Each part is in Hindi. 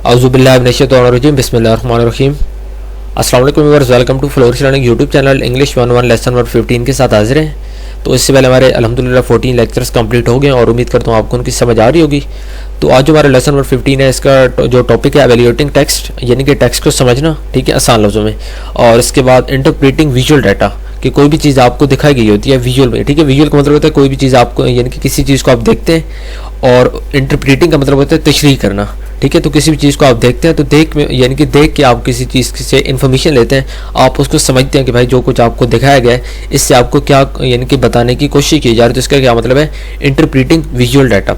औज़ुबिल्लाहि मिनश्शैतानिर्रजीम बिस्मिल्लाहिर्रहमानिर्रहीम। अस्सलाम वालेकुम viewers, welcome to flourish learning YouTube channel. English 1 lesson number 15 के साथ हाजिर हैं। तो इससे पहले हमारे अल्हम्दुलिल्लाह 14 लेक्चर्स कंप्लीट हो गए और उम्मीद करता हूँ आपको उनकी समझ आ रही होगी। तो आज जो हमारा लेसन नंबर 15 है, इसका जो टॉपिक है एवेल्युएटिंग टेक्स्ट, यानी कि टेक्स्ट को समझना, ठीक है, आसान लफ्ज़ों में। और इसके बाद इंटरप्रेटिंग विजुअल डाटा, कि कोई भी चीज़ आपको दिखाई गई होती है विजुअल में, ठीक है। विजुअल का मतलब होता है कोई भी चीज़ आपको, यानी कि किसी चीज़ को आप देखते हैं, और इंटरप्रेटिंग का मतलब होता है तशरीह करना, ठीक है। तो किसी भी चीज़ को आप देखते हैं तो यानी कि देख के आप किसी चीज़ से इन्फॉर्मेशन लेते हैं, आप उसको समझते हैं कि भाई जो कुछ आपको दिखाया गया है इससे आपको क्या यानी कि बताने की कोशिश की जा रही है। तो इसका क्या मतलब है, इंटरप्रेटिंग विजुअल डाटा।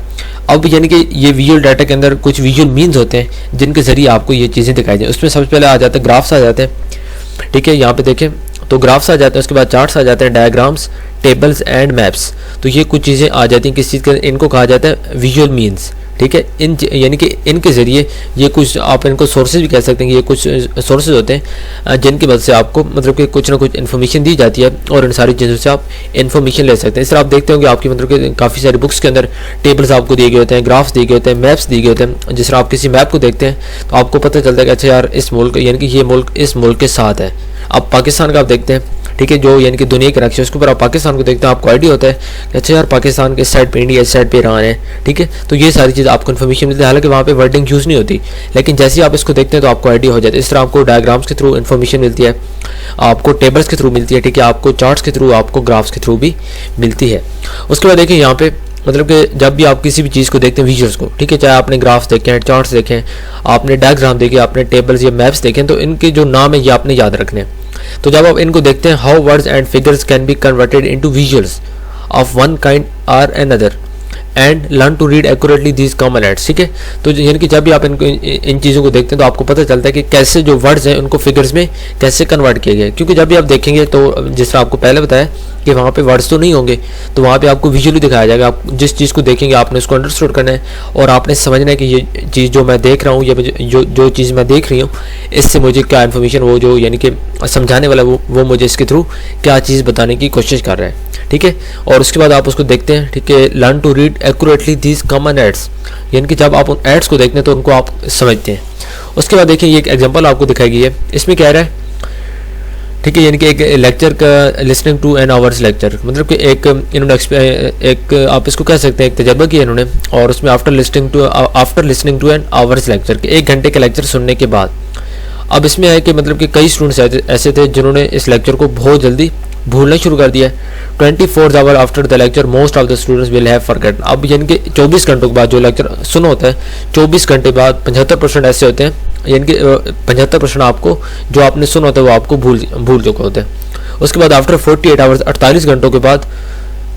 अब यानी कि ये विजुअल डाटा के अंदर कुछ विजुअल मीन्स होते हैं जिनके ज़रिए आपको ये चीज़ें दिखाई जाए। उसमें सबसे पहले आ जाते हैं ग्राफ्स आ जाते हैं, ठीक है। यहाँ पे देखें तो ग्राफ्स आ जाते हैं, उसके बाद चार्ट्स आ जाते हैं, डायग्राम्स, टेबल्स एंड मैप्स। तो ये कुछ चीज़ें आ जाती हैं किस चीज़ के, इनको कहा जाता है विजुअल मीन्स, ठीक है। यानी कि इनके ज़रिए ये कुछ, आप इनको सोर्सेज भी कह सकते हैं कि ये कुछ सोर्सेज होते हैं जिनकी वजह से आपको मतलब कि कुछ ना कुछ इन्फॉर्मेशन दी जाती है और इन सारी चीज़ों से आप इन्फॉर्मेशन ले सकते हैं। इस तरह आप देखते होंगे आपकी मतलब कि काफ़ी सारी बुक्स के अंदर टेबल्स आपको दिए गए होते हैं, ग्राफ्स दिए गए होते हैं, मैप्स दिए गए होते हैं। जिस तरह आप किसी मैप को देखते हैं तो आपको पता चलता है कि अच्छा यार इस मुल्क, यानी कि ये मुल्क इस मुल्क के साथ है। आप पाकिस्तान का आप देखते हैं, ठीक है, जो यानी कि दुनिया के नक्शे, उसके ऊपर आप पाकिस्तान को देखते हैं, आपको आइडिया होता है कि अच्छा यार पाकिस्तान के साइड पे इंडिया, इस साइड पे ईरान है, ठीक है। तो ये सारी चीज़ आपको इन्फॉर्मेशन मिलती है, हालांकि वहाँ पे वर्डिंग यूज़ नहीं होती, लेकिन जैसे ही आप इसको देखते हैं तो आपको आइडिया हो जाता है। इस तरह आपको डायग्राम्स के थ्रू इन्फॉर्मेशन मिलती है, आपको टेबल्स के थ्रू मिलती है, ठीक है, आपको चार्ट्स के थ्रू, आपको ग्राफ्स के थ्रू भी मिलती है। उसके बाद देखिए यहाँ पे मतलब कि जब भी आप किसी भी चीज़ को देखते हैं विजुअल्स को, ठीक है, चाहे आपने ग्राफ्स देखे हैं, चार्ट्स देखें, आपने डायग्राम देखे, आपने टेबल्स या मैप्स देखें, तो इनके जो नाम है ये आपने याद रखने हैं। तो जब आप इनको देखते हैं, how words and figures can be converted into visuals of one kind or another and learn to read accurately these common aids, ठीक है। तो यानी कि जब भी आप इनको इन चीज़ों को देखते हैं तो आपको पता चलता है कि कैसे जो वर्ड्स हैं उनको फिगर्स में कैसे कन्वर्ट किए गए। क्योंकि जब भी आप देखेंगे तो जिस तरह आपको पहले बताया कि वहाँ पे वर्ड्स तो नहीं होंगे, तो वहाँ पे आपको विजुअली दिखाया जाएगा। आप जिस चीज़ को देखेंगे आपने उसको अंडरस्टूड करना है और आपने समझना है कि ये चीज़ जो मैं देख रहा हूँ, या जो चीज़ मैं देख रही हूँ इससे मुझे क्या इन्फॉर्मेशन, वो जो यानी कि समझाने वाला वो मुझे इसके थ्रू क्या चीज़ बताने की कोशिश कर रहा है, ठीक है। और उसके बाद आप उसको देखते हैं, ठीक है, learn to read accurately these common aids, यानी कि जब आप उन एड्स को देखते हैं तो उनको आप समझते हैं। उसके बाद देखिए ये एक एग्जांपल आपको दिखाई गई है, इसमें कह रहा है, ठीक है, यानी कि एक लेक्चर का listening to an hour's lecture, मतलब कि एक इन्होंने एक आप इसको कह सकते हैं एक तजर्बा किया इन्होंने, और उसमें after listening to an hour's lecture, के 1 घंटे का लेक्चर सुनने के बाद। अब इसमें है कि मतलब कि कई स्टूडेंट्स ऐसे थे जिन्होंने इस लेक्चर को बहुत जल्दी भूलना शुरू कर दिया। 24 hour after the lecture most of the students will have forgotten. अब यानी कि 24 घंटों के बाद जो लेक्चर सुना होता है, 24 घंटे बाद 75% ऐसे होते हैं, यानी कि 75% आपको जो आपने सुना होता है वो आपको भूल चुके होते हैं। उसके बाद आफ्टर 48 आवर्स 48 घंटों के बाद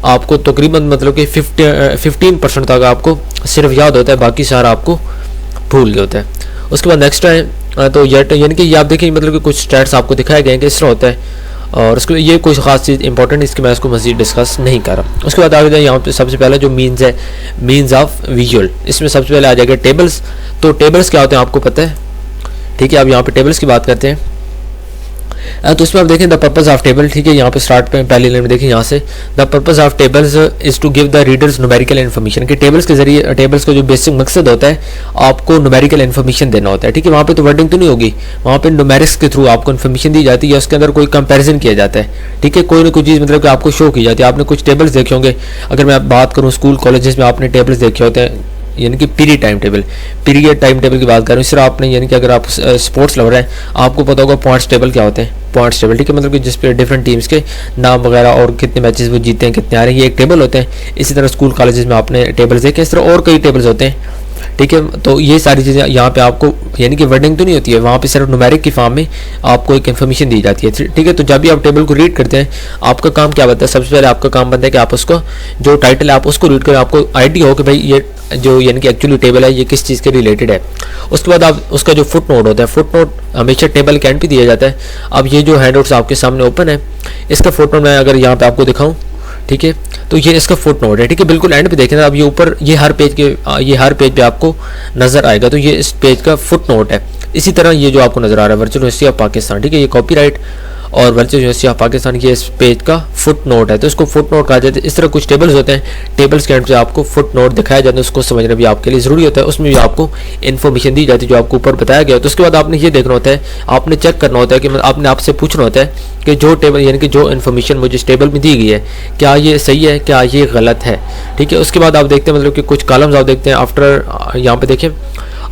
आपको तकरीबन मतलब कि 15% तक आपको सिर्फ याद होता है, बाकी सारा आपको भूल गए होता है। उसके बाद नेक्स्ट है तो यानी कि ये आप देखिए मतलब कि कुछ स्टैट्स आपको दिखाए गए हैं कि इस तरह होता है, और उसके ये कोई ख़ास चीज़ इंपॉर्टेंट इसकी मैं इसको मज़ीद डिस्कस नहीं कर रहा। उसके बाद आगे जाए यहाँ पे सबसे पहले जो मीन्स है, मीन्स ऑफ विजुअल, इसमें सबसे पहले आ जाएगा टेबल्स। तो टेबल्स क्या होते हैं आपको पता है, ठीक है। अब यहाँ पे टेबल्स की बात करते हैं तो इसमें आप देखें द पर्पस ऑफ टेबल, ठीक है, यहाँ पे स्टार्ट पे पहली लाइन में देखें यहाँ से, the purpose of tables is to give the readers numerical information, कि टेबल्स के जरिए, टेबल्स का जो बेसिक मकसद होता है आपको न्यूमेरिकल इन्फॉर्मेशन देना होता है, ठीक है। वहाँ पे तो वर्डिंग तो नहीं होगी, वहाँ पे न्यूमेरिक्स के थ्रू आपको इन्फॉर्मेशन दी जाती है, उसके अंदर कोई कंपैरिजन किया जाता है, ठीक है, कोई ना कोई चीज़ मतलब कि आपको शो की जाती है। आपने कुछ टेबल्स देखे होंगे, अगर मैं बात करूँ स्कूल कॉलेजेस में आपने टेबल्स देखे होते हैं, यानी कि पीरियड टाइम टेबल की बात करें। इस तरह आपने यानी कि अगर आप स्पोर्ट्स लवर हैं आपको पता होगा पॉइंट्स टेबल क्या होते हैं, पॉइंट्स टेबल, ठीक है, मतलब कि जिस पे डिफरेंट टीम्स के नाम वगैरह और कितने मैचेस वो जीते हैं, कितने आ रहे हैं, ये एक टेबल होते हैं। इसी तरह स्कूल कॉलेजेस में आपने टेबल्स देखे, इस तरह और कई टेबल्स होते हैं, ठीक है। तो ये सारी चीज़ें यहाँ पे आपको यानी कि वर्डिंग तो नहीं होती है, वहाँ पे सिर्फ न्यूमेरिक की फॉर्म में आपको एक इन्फॉर्मेशन दी जाती है, ठीक है। तो जब भी आप टेबल को रीड करते हैं आपका काम क्या बनता है, सबसे पहले आपका काम बनता है कि आप उसको जो टाइटल है आप उसको रीड करें, आपको आइडिया हो कि भाई ये जो यानी कि एक्चुअली टेबल है ये किस चीज़ के रिलेटेड है। उसके बाद आप उसका जो फुट नोट होता है, फुट नोट हमेशा टेबल के एंड पे दिया जाता है। अब ये जो हैंड आउट्स आपके सामने ओपन है, इसका फुट नोट मैं अगर यहाँ पे आपको दिखाऊँ, ठीक है, तो ये इसका फुट नोट है, ठीक है, बिल्कुल एंड पे देखें ना, अब ये ऊपर ये हर पेज पे आपको नजर आएगा, तो ये इस पेज का फुट नोट है। इसी तरह ये जो आपको नजर आ रहा है वर्चुअल हिस्ट्री ऑफ पाकिस्तान, ठीक है, ये कॉपीराइट और वर्चुअल यूनिवर्सिटी ऑफ पाकिस्तान की इस पेज का फुट नोट है, तो इसको फुट नोट कहा जाता है। इस तरह कुछ टेबल्स होते हैं, टेबल्स के एंड पे आपको फुट नोट दिखाया जाता है, उसको समझना भी आपके लिए ज़रूरी होता है। उसमें भी आपको इन्फॉर्मेशन दी जाती है जो आपको ऊपर बताया गया। तो उसके बाद आपने ये देखना होता है, आपने चेक करना होता है कि आपने आपसे पूछना होता है कि जो टेबल यानी कि जो इन्फॉर्मेशन मुझे इस टेबल में दी गई है क्या ये सही है, क्या ये गलत है, ठीक है। उसके बाद आप देखते हैं मतलब कि कुछ कॉलम्स आप देखते हैं। आफ्टर यहाँ पे देखें,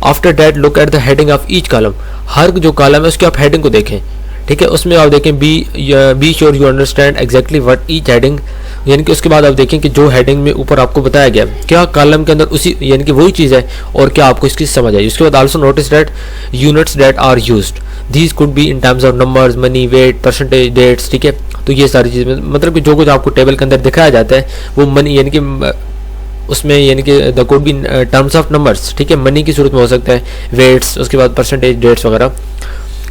after that look at the heading of each column, हर जो कॉलम है उसकी आप हेडिंग को देखें, ठीक है। उसमें आप देखें be sure you understand exactly what each heading, यानी कि उसके बाद आप देखें कि जो हेडिंग में ऊपर आपको बताया गया क्या कॉलम के अंदर उसी यानी कि वही चीज़ है और क्या आपको इसकी समझ आई। उसके बाद also notice that units that are used, these could be in terms of numbers, money, weight, percentage, dates, ठीक है। तो ये सारी चीज़ें मतलब कि जो कुछ आपको टेबल के अंदर दिखाया जाता है वो मनी यानी कि उसमें यानी कि the could be terms of numbers, ठीक है, मनी की सूरत में हो सकता है, वेट्स, उसके बाद परसेंटेज, डेट्स वगैरह।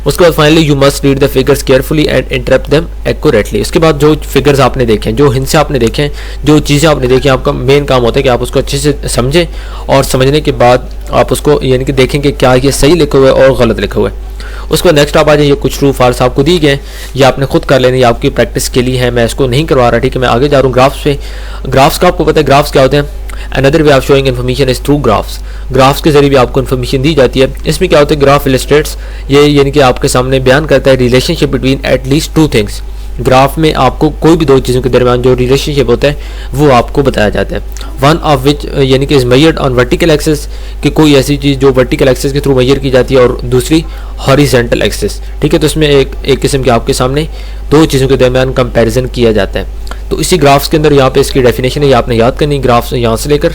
उसके बाद finally you must read the figures carefully and interrupt them accurately. उसके बाद जो फिगर्स आपने देखे, जो हिंसे आपने देखे, जो चीज़ें आपने देखी, आपका मेन काम होता है कि आप उसको अच्छे से समझें और समझने के बाद आप उसको यानी कि देखें कि क्या ये सही लिखा हुआ है और गलत लिखा हुआ है। उसके बाद नेक्स्ट आप आ जाइए, कुछ ट्रू फॉल्स आपको दी गए, ये आपने खुद कर लेनी है, आपकी प्रैक्टिस के लिए है, मैं इसको नहीं करवा रहा, ठीक है। मैं आगे जा रहा हूँ ग्राफ्स पे। ग्राफ्स का आपको पता है ग्राफ्स क्या होते हैं। Another way of showing information is through graphs, graphs के जरिए भी आपको इन्फॉर्मेशन दी जाती है। इसमें क्या होता है, ग्राफ इलस्ट्रेट्स, ये यानी कि आपके सामने बयान करता है relationship between at least two things. Graph में आपको कोई भी दो चीज़ों के दरमियान जो रिलेशनशिप होता है वो आपको बताया जाता है। वन ऑफ विच यानी कि is measured on vertical access, कि कोई ऐसी चीज़ जो वर्टिकल एक्सेस के थ्रू मेजर की जाती है और दूसरी हॉरिजेंटल एक्सेस, ठीक है। तो इसमें एक किस्म के आपके सामने दो चीज़ों के दरमियान कंपैरिजन किया जाता है। तो इसी ग्राफ्स के अंदर यहाँ पे इसकी डेफिनेशन है, ये आपने याद करनी, ग्राफ्स यहाँ से लेकर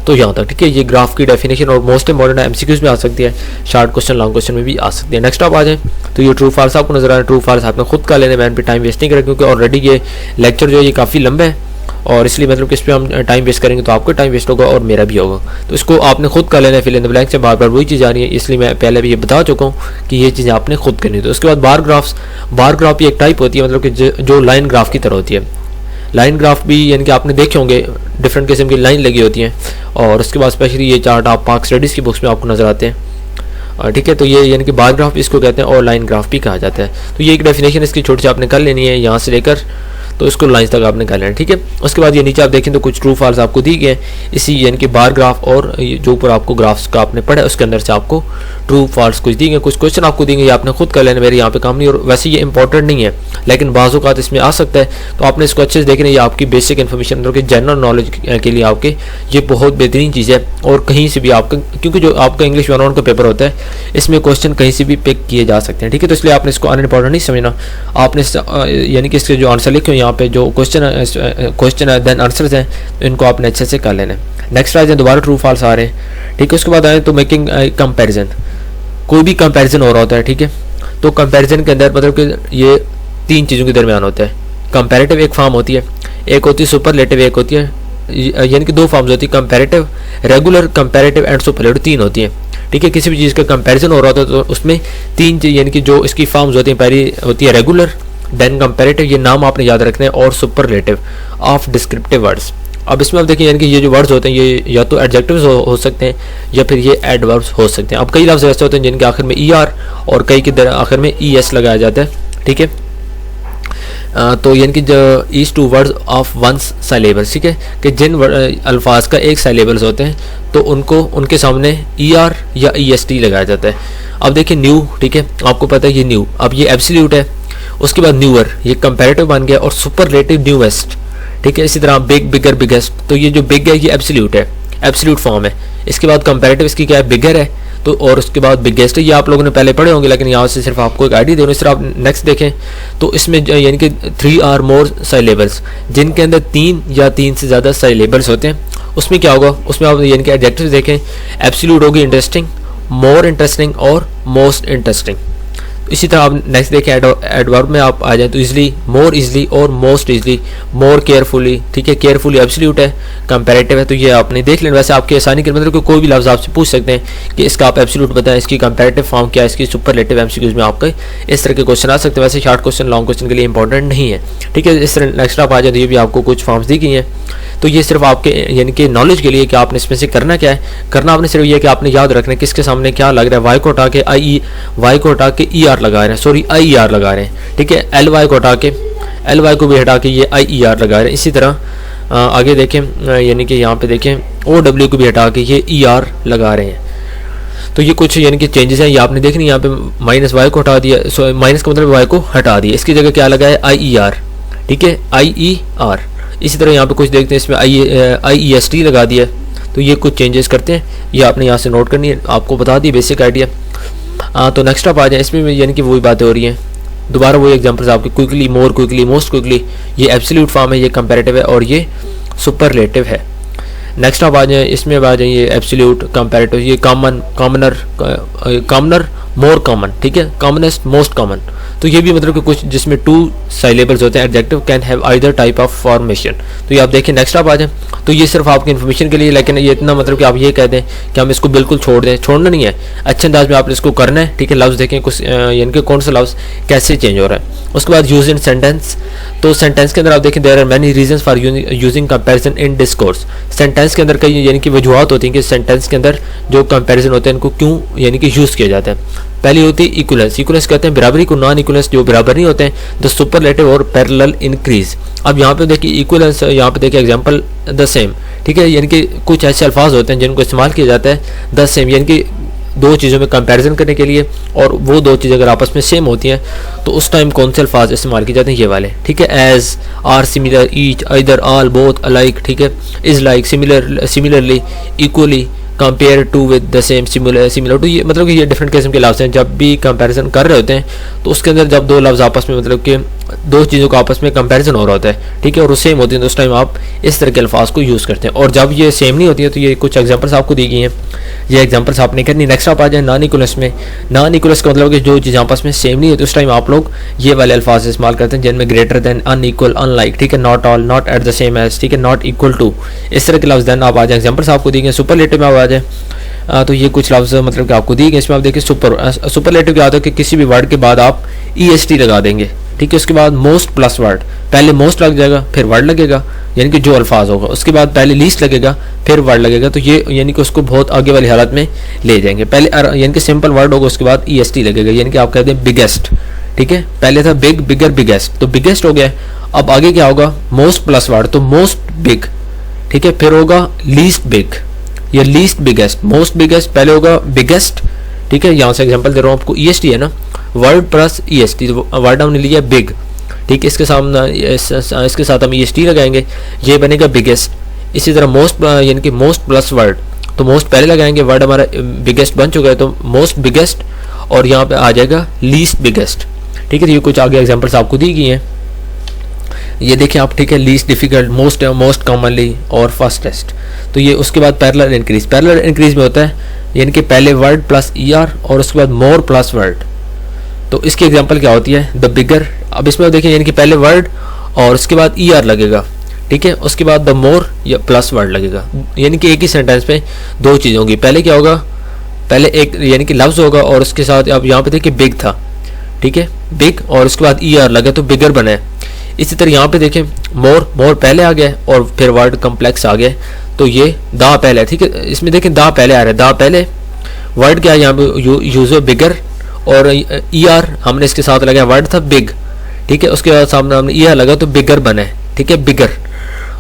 तो यहाँ तक, ठीक है। ये ग्राफ की डेफिनेशन और मोस्ट इंपॉर्टेंट एमसीक्यूज में आ सकती है, शॉर्ट क्वेश्चन, लॉन्ग क्वेश्चन में भी आ सकती है। नेक्स्ट आप आ जाएं तो ये ट्रू फॉल्स आपको नजर आ रहा है। ट्रू फॉल्स आपने खुद का लेने, मैं इन पर टाइम वेस्ट नहीं करें क्योंकि ऑलरेडी ये लेक्चर जो है ये काफ़ी लंबा है और इसलिए मतलब कि इस पर हम टाइम वेस्ट करेंगे तो आपका टाइम वेस्ट होगा और मेरा भी होगा। तो इसको आपने खुद का लेना है, फिल इन द ब्लैंक से बार बार वही चीज़ आ रही है, इसलिए मैं पहले भी ये बता चुका हूँ कि ये चीज़ें आपने खुद करनी है। तो उसके बाद बार ग्राफ्स, बार ग्राफ भी एक टाइप होती है मतलब कि जो लाइन ग्राफ की तरह होती है। लाइन ग्राफ भी यानी कि आपने देखे होंगे डिफरेंट किस्म की लाइन लगी होती हैं और उसके बाद स्पेशली ये चार्ट आप पाक स्टडीज़ की बुक्स में आपको नज़र आते हैं, ठीक है। तो ये यानी कि बार ग्राफ इसको कहते हैं और लाइन ग्राफ भी कहा जाता है। तो ये एक डेफिनेशन इसकी छोटी सी आपने कर लेनी है यहाँ से लेकर तो इसको लाइंस तक आपने कर लेना, ठीक है। उसके बाद ये नीचे आप देखें तो कुछ ट्रू फॉल्स आपको दी गए इसी यानी कि बार ग्राफ और जो ऊपर आपको ग्राफ्स का आपने पढ़ा उसके अंदर से आपको ट्रू फॉल्स कुछ दी गए, कुछ क्वेश्चन आपको देंगे, ये आपने खुद कर लेना, मेरे यहाँ पे काम नहीं। और वैसे ये इंपॉर्टेंट नहीं है लेकिन बाज़ औक़ात इसमें आ सकता है, तो आपने इसको अच्छे से देखना, ये आपकी बेसिक इन्फॉर्मेशन मतलब कि जनरल नॉलेज के लिए आपके ये बहुत बेहतरीन चीज़ है। और कहीं से भी आपका, क्योंकि जो आपका इंग्लिश 101 का पेपर होता है इसमें क्वेश्चन कहीं से भी पिक किए जा सकते हैं, ठीक है। तो इसलिए आपने इसको अनइम्पॉर्टेंट नहीं समझना, आपने यानी कि इसके जो आंसर लिखे हो यहाँ पे जो क्वेश्चन है देन आंसर्स हैं इनको आपने अच्छे से कर लेना है। नेक्स्ट आ जाए, दोबारा ट्रू फॉल्स आ रहे हैं, ठीक है। उसके बाद आए तो मेकिंग कंपैरिजन, कोई भी कंपैरिजन हो रहा होता है, ठीक है। तो कंपैरिजन के अंदर मतलब कि ये तीन चीज़ों के दरमियान होता है। कंपैरेटिव एक फॉर्म होती है, एक होती है सुपरलेटिव, एक होती है यानी कि दो फॉर्म्स होती है, comparative, regular, comparative and superlative, तीन होती हैं, ठीक है। किसी भी चीज़ का कंपैरिजन हो रहा होता है तो उसमें तीन यानी कि जो इसकी फॉर्म्स होती हैं, पहली होती है रेगुलर, देन कंपैरेटिव, ये नाम आपने याद रखना है, और सुपरलेटिव ऑफ डिस्क्रिप्टिव वर्ड्स। अब इसमें आप देखिए यानी कि ये जो वर्ड्स होते हैं ये या तो एडजेक्टिव्स हो सकते हैं या फिर ये एडवर्ब्स हो सकते हैं। अब कई लफ्ज़ ऐसे होते हैं जिनके आखिर में ER और कई के आखिर में ES लगाया जाता है, ठीक है। तो यानी कि is two words of once syllables, ठीक है, कि जिन अल्फाज का एक साइलेबल्स होते हैं तो उनको उनके सामने ER या EST लगाया जाता है। अब देखिए न्यू, ठीक है, आपको पता है ये न्यू, अब ये एब्सोल्यूट है, उसके बाद न्यूअर ये कंपैरेटिव बन गया और सुपरलेटिव न्यूएस्ट, ठीक है। इसी तरह बिग, बिगर, बिगेस्ट, तो ये जो बिग है ये एब्सोल्यूट है, एब्सोल्यूट फॉर्म है। इसके बाद कंपैरेटिव इसकी क्या है, बिगर है, तो और उसके बाद बिगेस्ट है, ये आप लोगों ने पहले पढ़े होंगे लेकिन यहाँ से सिर्फ आपको एक आइडिया देना। इस तरह आप नेक्स्ट देखें तो इसमें यानी कि 3 और मोर साइलेबल्स, जिनके अंदर 3 या 3 से ज़्यादा साइलेबल्स होते हैं, उसमें क्या होगा, उसमें आप यानी कि एडजेक्टिव देखें, एब्सोल्यूट होगी इंटरेस्टिंग, मोर इंटरेस्टिंग और मोस्ट इंटरेस्टिंग। इसी तरह आप नेक्स्ट देखें एडवर्ब में आप आ जाएं तो इजली, मोर इजली और मोस्ट इजली, मोर केयरफुली, ठीक है, केयरफुली एब्सोल्यूट है, कंपैरेटिव है, तो ये आपने देख लेना। वैसे आपकी आसानी के मतलब कोई भी लफ्ज़ आपसे पूछ सकते हैं कि इसका आप एब्सोल्यूट बताएं, इसकी कंपैरेटिव फॉर्म क्या है, इसकी सुपरलेटिव एमसीक्यूज में आपके इस तरह के क्वेश्चन आ सकते हैं। वैसे शॉर्ट क्वेश्चन लॉन्ग क्वेश्चन के लिए इंपॉर्टेंट नहीं है, ठीक है। इस तरह नेक्स्ट आप आ जाए तो ये भी आपको कुछ फॉर्म्स दी गई हैं, तो ये सिर्फ आपके यानी कि नॉलेज के लिए कि आपने इसमें से करना क्या है, करना आपने सिर्फ ये कि आपने याद रखना है किसके सामने क्या लग रहा है, वाई को हटा के IE, वाई को हटा के ER ER लगा रहे हैं, सॉरी IER लगा रहे हैं, ठीक है। LY को हटा के, LY को भी हटा के ये IER लगा रहे हैं। इसी तरह आगे देखें, यानी कि यहाँ पे देखें OW को भी हटा के ये ER लगा रहे हैं। तो ये कुछ यानी कि चेंजेस हैं, ये आपने देखनी, यहाँ पे -y को हटा दिया, सो माइनस का मतलब y को हटा दिया, इसकी जगह क्या लगा है IER, ठीक है, IER। इसी तरह यहाँ पे कुछ देखते हैं, इसमें IEST लगा दिया। तो ये कुछ चेंजेस करते हैं, ये आपने यहाँ से नोट करनी है, आपको बता दी बेसिक आइडिया। तो नेक्स्ट आप आ जाए, इसमें यानी कि वही बातें हो रही हैं, दोबारा वही एग्जांपल्स आपके, quickly, more quickly, most quickly, ये एब्सोल्यूट फॉर्म है, ये कंपैरेटिव है और ये सुपरलेटिव है। नेक्स्ट आप आ जाए, इसमें आ जाइए एब्सोल्यूट, कंपैरेटिव, ये कॉमन, कॉमनर, मोर कॉमन, ठीक है, कॉमनेस्ट, मोस्ट कॉमन। तो ये भी मतलब कि कुछ जिसमें 2 साइलेबल्स होते हैं, adjective can have either type of formation. तो ये आप देखिए, नेक्स्ट आप आ जाए। तो ये सिर्फ आपकी इन्फॉर्मेशन के लिए, लेकिन ये इतना मतलब कि आप ये कह दें कि हम इसको बिल्कुल छोड़ दें, छोड़ना नहीं है, अच्छे अंदाज में आपने इसको करना है, ठीक है। लफ्ज़ देखें कुछ, यानी कि कौन सा लफ्ज़ कैसे चेंज हो रहा है। उसके बाद यूज इन सेंटेंस, तो सेंटेंस के अंदर आप देखें, there are many reasons for using comparison in discourse. Sentence के अंदर कई यानी कि वजूहत होती हैं कि सेंटेंस के अंदर जो कंपैरिजन होते हैं इनको क्यों यानी कि यूज़ किया जाता है। पहली होती है इक्वलेंस, इक्वलेंस कहते हैं बराबरी को, नॉन इक्वलेंस जो बराबर नहीं होते हैं, द सुपरलेटिव और पैरेलल इंक्रीज। अब यहाँ पे देखिए इक्वलेंस, यहाँ पे देखिए एग्जांपल द सेम, ठीक है, यानी कि कुछ ऐसे अल्फाज होते हैं जिनको इस्तेमाल किया जाता है द सेम, यानी कि 2 चीज़ों में कंपैरिजन करने के लिए, और वो 2 चीज़ें अगर आपस में सेम होती हैं तो उस टाइम कौन से अल्फाज इस्तेमाल किए जाते हैं, ये वाले, ठीक है। As, are, similar, each, either, all, both, alike, ठीक है, is like, similarly, equally, compare to with the same, similar to, ये मतलब कि ये डिफरेंट किस्म के लफ्ज़ हैं। जब भी कंपैरिजन कर रहे होते हैं तो उसके अंदर जब 2 लफ्ज़ आपस में मतलब कि 2 चीज़ों का आपस में कंपैरिजन हो रहा होता है, ठीक है, और वो सेम होती है, तो उस टाइम आप इस तरह के अल्फाज को यूज़ करते हैं। और जब ये सेम नहीं होती है तो ये कुछ एग्जांपल्स आपको दी गई हैं, ये एग्जांपल्स आपने करनी। नेक्स्ट आप आ जाए नॉन इक्वलेंस में। नॉन इक्वलेंस का मतलब कि जो चीज़ आपस में सेम नहीं होती उस टाइम आप लोग ये वाले अल्फाज इस्तेमाल करते हैं, जिनमें ग्रेटर देन, अनइक्वल, अनलाइक, ठीक है, not all, not at the same as, ठीक है, नॉट इक्वल टू, इस तरह के लफ्ज़ देन आप आ जाए। एग्जांपल्स आपको दी गए। सुपरलेटिव में आप आ जाए, तो ये कुछ लफ्ज़ मतलब कि आपको दी गए। इसमें आप देखिए सुपरलेटिव क्या होता है कि किसी भी वर्ड के बाद आप EST लगा देंगे, ठीक है। उसके बाद मोस्ट प्लस वर्ड, पहले मोस्ट लग जाएगा फिर वर्ड लगेगा, यानी कि जो अल्फाज होगा, उसके बाद पहले लीस्ट लगेगा फिर वर्ड लगेगा, तो ये यानी कि उसको बहुत आगे वाली हालत में ले जाएंगे। पहले यानी कि सिंपल वर्ड होगा, उसके बाद EST लगेगा, यानी कि आप कहते हैं बिगेस्ट, ठीक है, पहले था बिग, बिगर, बिगेस्ट, तो बिगेस्ट हो गया। अब आगे क्या होगा, मोस्ट प्लस वर्ड, तो मोस्ट बिग, ठीक है, फिर होगा लीस्ट बिग, ये लीस्ट बिगेस्ट, मोस्ट बिगेस्ट, पहले होगा बिगेस्ट, ठीक है। यहाँ से एग्जांपल दे रहा हूँ आपको, EST है ना, वर्ड प्लस EST, तो वर्ड हमने लिया बिग, ठीक है, इसके साथ हम EST लगाएंगे, ये बनेगा बिगेस्ट। इसी तरह मोस्ट यानी कि मोस्ट प्लस वर्ड, तो मोस्ट पहले लगाएंगे, वर्ड हमारा बिगेस्ट बन चुका है तो मोस्ट बिगेस्ट, और यहाँ पे आ जाएगा लीस्ट बिगेस्ट, ठीक है। तो ये कुछ आगे एग्जांपल्स आपको दी गई हैं, ये देखिए आप, ठीक है, लीस्ट डिफिकल्ट, मोस्ट कॉमनली और फास्टेस्ट। तो ये उसके बाद पैरेलल इंक्रीज, पैरेलल इंक्रीज में होता है यानी कि पहले वर्ड प्लस ER और उसके बाद मोर प्लस वर्ड। तो इसकी एग्जांपल क्या होती है, द बिगर। अब इसमें देखिए यानी कि पहले वर्ड और उसके बाद ER लगेगा, ठीक है, उसके बाद द मोर या प्लस वर्ड लगेगा, यानी कि एक ही सेंटेंस में 2 चीज़ें होंगी। पहले क्या होगा, पहले एक यानी कि लफ्ज़ होगा और उसके साथ अब यहाँ पे देखिए बिग था, ठीक है, बिग, और उसके बाद ER लगा तो बिगर बना है। इसी तरह यहाँ पे देखें मोर पहले आ गया और फिर वर्ड कम्प्लेक्स आ गया, तो ये दा पहले, ठीक है, इसमें देखें दा पहले आ रहा है, दा पहले, वर्ड क्या है यहाँ पे यूज बिगर, और ER हमने इसके साथ लगाया, वर्ड था बिग, ठीक है, उसके बाद सामने हमने ER लगा तो बिगर बना है, ठीक है, बिगर।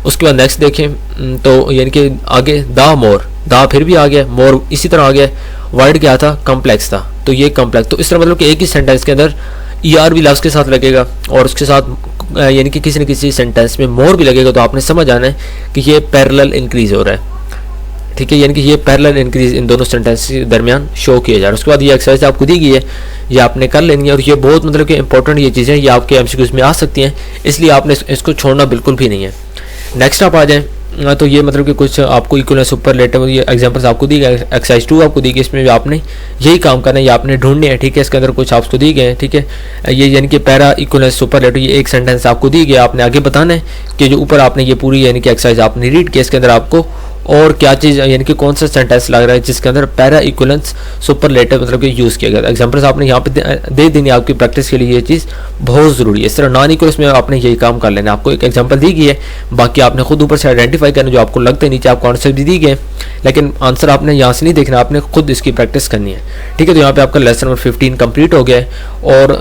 उसके बाद नेक्स्ट देखें तो यानी कि आगे दा मोर, दा फिर भी आ गया, मोर इसी तरह आ गया, वर्ड क्या था, कम्प्लेक्स था, तो ये कम्प्लेक्स। तो इस तरह मतलब कि एक ही सेंटेंस के अंदर ER भी लफ्ज़ के साथ लगेगा और उसके साथ यानी कि किसी न किसी सेंटेंस में मोर भी लगेगा, तो आपने समझ आना है कि ये पैरेलल इंक्रीज हो रहा है, ठीक है, यानी कि ये पैरेलल इंक्रीज इन दोनों सेंटेंस के दरमियान शो किया जा रहा है। उसके बाद ये एक्सरसाइज आपको दी गई है, ये आपने कर लेनी है, और ये बहुत मतलब कि इंपॉर्टेंट ये चीज़ें, ये आपके MCQs में आ सकती हैं, इसलिए आपने इसको छोड़ना बिल्कुल भी नहीं है। नेक्स्ट आप आ जाएँ, तो ये मतलब कि कुछ आपको इक्वलेंस, सुपरलेटिव, ये एग्जांपल्स आपको दी गए। एक्सरसाइज 2 आपको दी गई, इसमें आपने यही काम करना है, ये आपने ढूंढने हैं, ठीक है, इसके अंदर कुछ आपको दी गए, ठीक है, ये यानी कि पैरा, इक्वलेंस, सुपरलेटिव, ये एक सेंटेंस आपको दी गई, आपने आगे बताना है कि जो ऊपर आपने ये पूरी यानी कि एक्सरसाइज आपने रीड किया, इसके अंदर आपको और क्या चीज़ यानी कि कौन सा सेंटेंस लग रहा है जिसके अंदर पैरा इक्विवेलेंस सुपरलेटिव मतलब कि यूज़ किया गया। एग्जांपल्स आपने यहाँ पे दे देनी आपकी प्रैक्टिस के लिए, ये चीज़ बहुत ज़रूरी है। इस तरह नॉन इक्वल्स में आपने यही काम कर लेना। आपको एक एग्जांपल दी गई है, बाकी आपने खुद ऊपर से आइडेंटिफाई करना जो आपको लगता है। नीचे आप कॉन्सेप्ट भी दी गए, लेकिन आंसर आपने यहाँ से नहीं देखना, आपने खुद इसकी प्रैक्टिस करनी है। ठीक है, तो यहाँ पे आपका लेसन नंबर 15 कंप्लीट हो गया है, और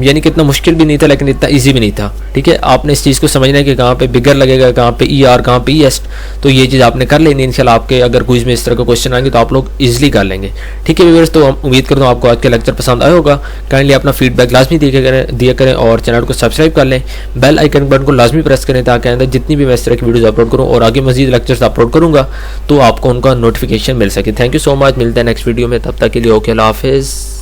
यानी कि इतना मुश्किल भी नहीं था लेकिन इतना ईजी भी नहीं था। ठीक है, आपने इस चीज़ को समझना है कि कहाँ पे बिगर लगेगा, कहाँ पे ई आर, कहाँ पे ई एस, तो ये चीज़ आपने कर लेनी है। इंशाल्लाह आपके अगर क्विज में इस तरह के क्वेश्चन आएंगे तो आप लोग इजीली कर लेंगे। ठीक है व्यूअर्स, तो उम्मीद करता हूँ आपको आज के लेक्चर पसंद आया होगा। काइंडली अपना फीडबैक लाजमी दिया करें और चैनल को सब्सक्राइब कर लें, बेल आइकन बटन को लाजमी प्रेस करें ताकि अंदर जितनी भी मैं इस तरह की वीडियोज़ अपलोड करूँ और आगे मजीद लेक्चर्स अपलोड करूँगा तो आपको उनका नोटिफिकेशन मिल सके। थैंक यू सो मच, मिलते हैं नेक्स्ट वीडियो में, तब तक के लिए ओके, अल्लाह हाफिज़।